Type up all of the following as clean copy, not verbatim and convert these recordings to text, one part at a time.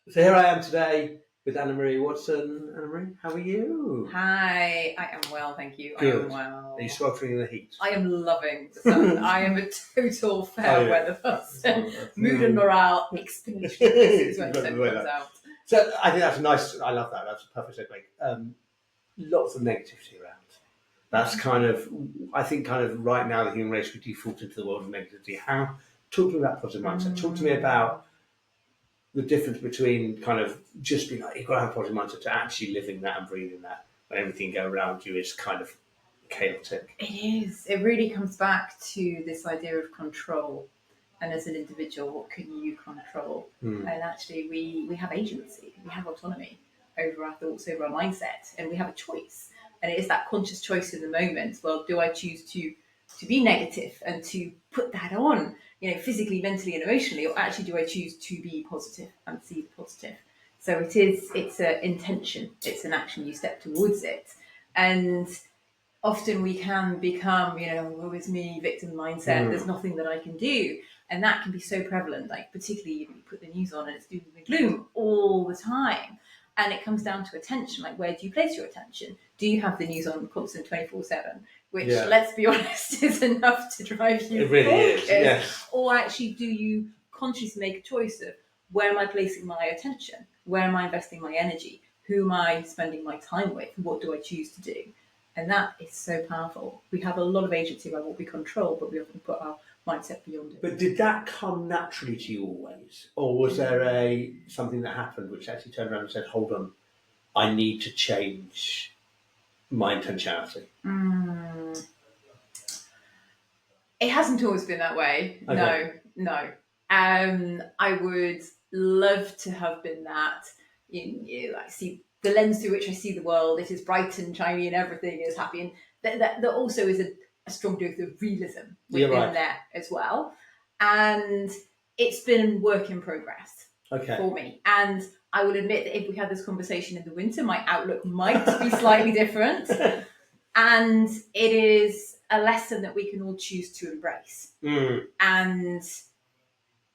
So here I am today with Anna Marie Watson. Anna Marie, how are you? Hi, I am well, thank you. I Good. am well. Are you sweltering in the heat? I am loving the sun. I am a total fair weather person. Mood and morale exponentially increases when the sun comes out. So I think that's nice. I love that. That's a perfect segue. Lots of negativity around. That's kind of, I think, kind of right now the human race we default into the world of negativity. Talk to me about positive mindset. Talk to me about the difference between kind of just being like, you've got to have a positive mindset to actually living that and breathing that when everything go around you is kind of chaotic. It is. It really comes back to this idea of control. And as an individual, what can you control? And actually, we have agency, we have autonomy over our thoughts, over our mindset, and we have a choice. And it is that conscious choice in the moment. Well, do I choose to be negative and to put that on, physically, mentally, and emotionally, or actually do I choose to be positive and see the positive? So it's an intention, it's an action, you step towards it. And often we can become, woe is me, victim mindset, there's nothing that I can do. And that can be so prevalent, like particularly when you put the news on and it's doom and gloom all the time. And it comes down to attention, like where do you place your attention? Do you have the news on constant 24/7? Which, let's be honest, is enough to drive you It really bonkers. is, yes. Or actually, do you consciously make a choice of where am I placing my attention? Where am I investing my energy? Who am I spending my time with? What do I choose to do? And that is so powerful. We have a lot of agency about what we control, but we often put our mindset beyond it. But did that come naturally to you always? Or was there something that happened which actually turned around and said, hold on, I need to change my intentionality? It hasn't always been that way. Okay. No. I would love to have been that. I see the lens through which I see the world. It is bright and shiny, and everything is happy. And that also is a strong dose of realism within there as well. And it's been work in progress for me. And I will admit that if we had this conversation in the winter, my outlook might be slightly different. And it is a lesson that we can all choose to embrace. And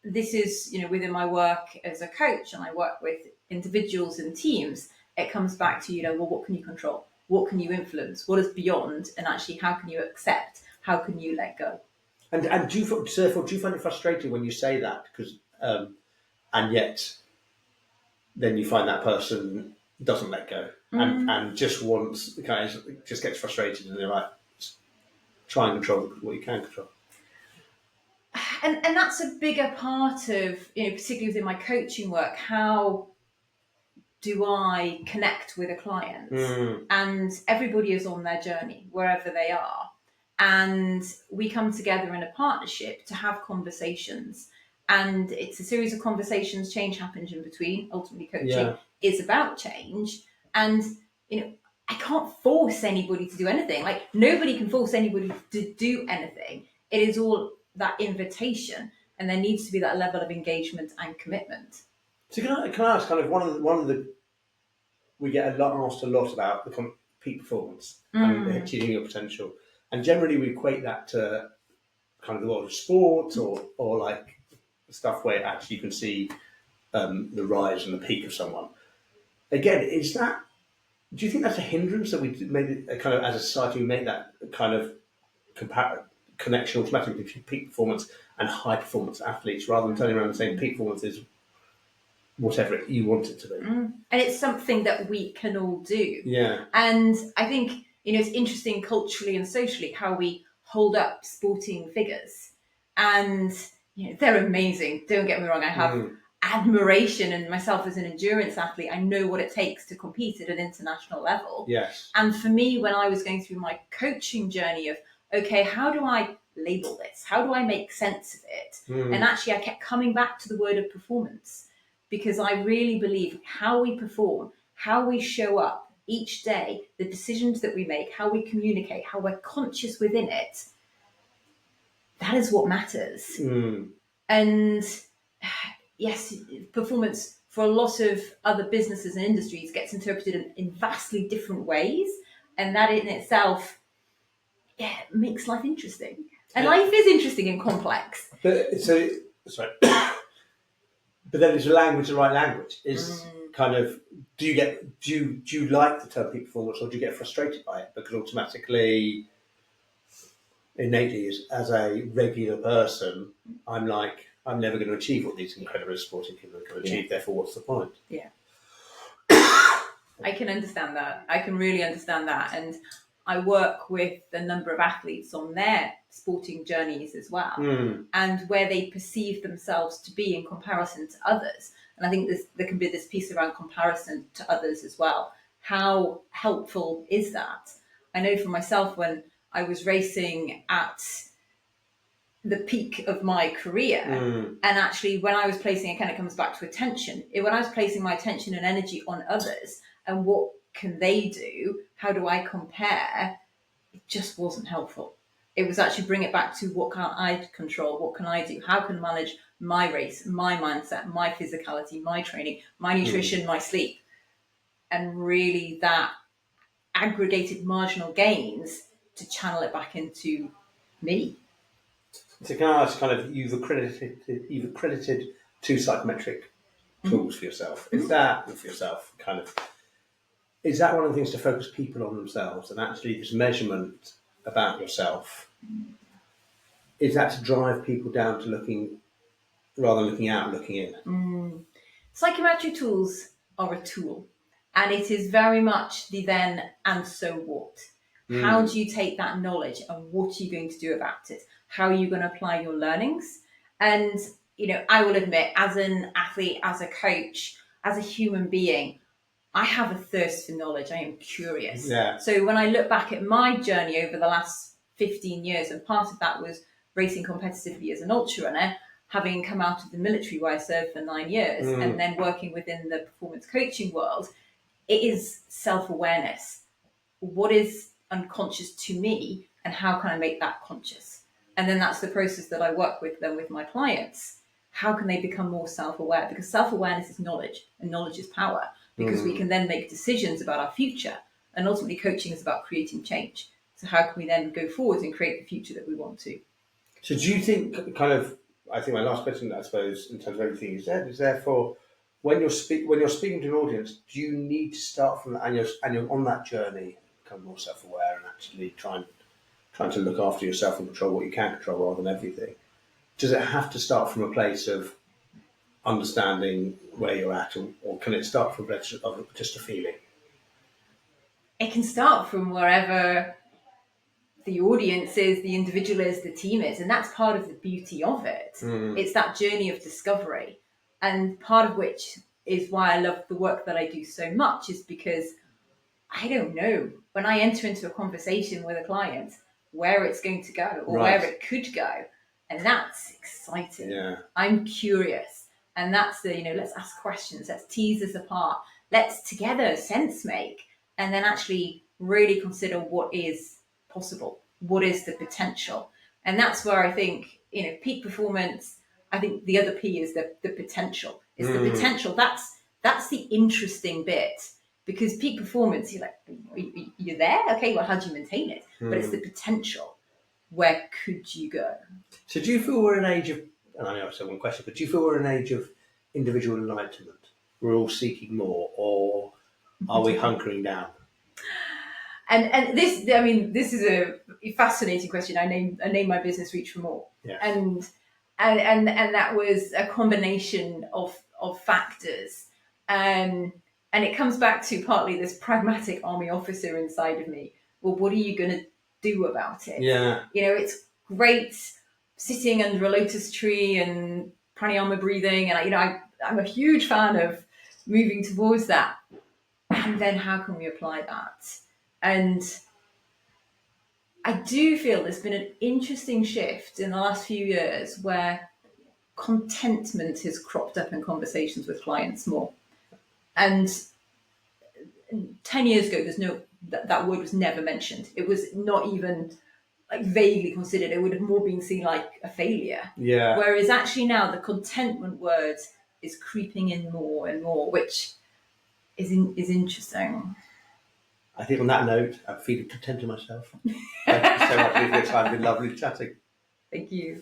this is, within my work as a coach, and I work with individuals and teams, it comes back to, well, what can you control? What can you influence? What is beyond? And actually, how can you accept? How can you let go? And do you find it frustrating when you say that? Because and yet then you find that person doesn't let go and just wants, just gets frustrated, and they're like, try and control what you can control. And that's a bigger part of, particularly within my coaching work, how do I connect with a client? And everybody is on their journey, wherever they are. And we come together in a partnership to have conversations. And it's a series of conversations, change happens in between. Ultimately, coaching is about change. And, I can't force anybody to do anything. Like, nobody can force anybody to do anything. It is all that invitation. And there needs to be that level of engagement and commitment. So can I ask, kind of one of the we get asked a lot about the peak performance and achieving your potential, and generally we equate that to kind of the world of sport or like stuff where actually you can see the rise and the peak of someone. Again, do you think that's a hindrance that we made it kind of as a society we make that kind of connection automatically between peak performance and high performance athletes, rather than turning around and saying peak performance is whatever you want it to be? And it's something that we can all do. Yeah. And I think, it's interesting culturally and socially how we hold up sporting figures. And, they're amazing. Don't get me wrong. I have admiration, and myself as an endurance athlete, I know what it takes to compete at an international level. Yes. And for me, when I was going through my coaching journey of, okay, how do I label this? How do I make sense of it? And actually, I kept coming back to the word of performance, because I really believe how we perform, how we show up each day, the decisions that we make, how we communicate, how we're conscious within it, that is what matters. And yes, performance for a lot of other businesses and industries gets interpreted in vastly different ways. And that in itself, makes life interesting. And life is interesting and complex. But sorry. But then is the language the right language? Is kind of do you like the term peak performance, or do you get frustrated by it because automatically, innately, as a regular person, I'm like, I'm never going to achieve what these incredible sporting people can achieve. Therefore, what's the point? Yeah. I can understand that. I can really understand that. And I work with a number of athletes on their sporting journeys as well, and where they perceive themselves to be in comparison to others. And I think there can be this piece around comparison to others as well. How helpful is that? I know for myself, when I was racing at the peak of my career, and actually when I was placing, it kind of comes back to attention. When I was placing my attention and energy on others and what can they do, how do I compare, it just wasn't helpful. It was actually bring it back to what can I control, what can I do, how can I manage my race, my mindset, my physicality, my training, my nutrition, my sleep, and really that aggregated marginal gains to channel it back into me. So can I ask, kind of, you've accredited 2 psychometric tools for yourself. Is that for yourself kind of? Is that one of the things to focus people on themselves and actually this measurement about yourself? Is that to drive people down to looking rather than looking out, looking in? Psychometric tools are a tool, and it is very much the then and so what. How do you take that knowledge and what are you going to do about it? How are you going to apply your learnings? And, I will admit, as an athlete, as a coach, as a human being, I have a thirst for knowledge. I am curious. Yeah. So when I look back at my journey over the last 15 years, and part of that was racing competitively as an ultra runner, having come out of the military where I served for 9 years, and then working within the performance coaching world, it is self-awareness. What is unconscious to me, and how can I make that conscious? And then that's the process that I work with them with my clients. How can they become more self-aware? Because self-awareness is knowledge, and knowledge is power, because we can then make decisions about our future. And ultimately, coaching is about creating change. So how can we then go forward and create the future that we want to? So do you think, kind of, I think my last question, I suppose, in terms of everything you said, is therefore, when you're speaking to an audience, do you need to start from that, and you're on that journey, become more self-aware and actually trying to look after yourself and control what you can control rather than everything? Does it have to start from a place of understanding where you're at, or can it start from just a feeling? It can start from wherever the audience is, the individual is, the team is, and that's part of the beauty of it. It's that journey of discovery, and part of which is why I love the work that I do so much, is because I don't know when I enter into a conversation with a client where it's going to go or where it could go, and that's exciting. I'm curious, and that's the let's ask questions, let's tease us apart, let's together sense make, and then actually really consider what is possible, what is the potential. And that's where I think peak performance, I think the other P is the potential. It's the potential, that's the interesting bit, because peak performance, you're like, you're there, okay, well, how do you maintain it? But it's the potential. Where could you go? So do you feel we're in an age of, and I know it's one question, but do you feel we're in an age of individual enlightenment? We're all seeking more, or are we hunkering down? And this is a fascinating question. I named my business Reach for More, and that was a combination of factors, and it comes back to partly this pragmatic army officer inside of me. Well, what are you going to do about it? It's great sitting under a lotus tree and pranayama breathing, and I'm a huge fan of moving towards that. And then how can we apply that? And I do feel there's been an interesting shift in the last few years where contentment has cropped up in conversations with clients more. And 10 years ago, that word was never mentioned. It was not even vaguely considered. It would have more been seen like a failure. Whereas actually now the contentment word is creeping in more and more, which is interesting. I think on that note, I'm feeling content to myself. Thank you so much for your time. It's been lovely chatting. Thank you.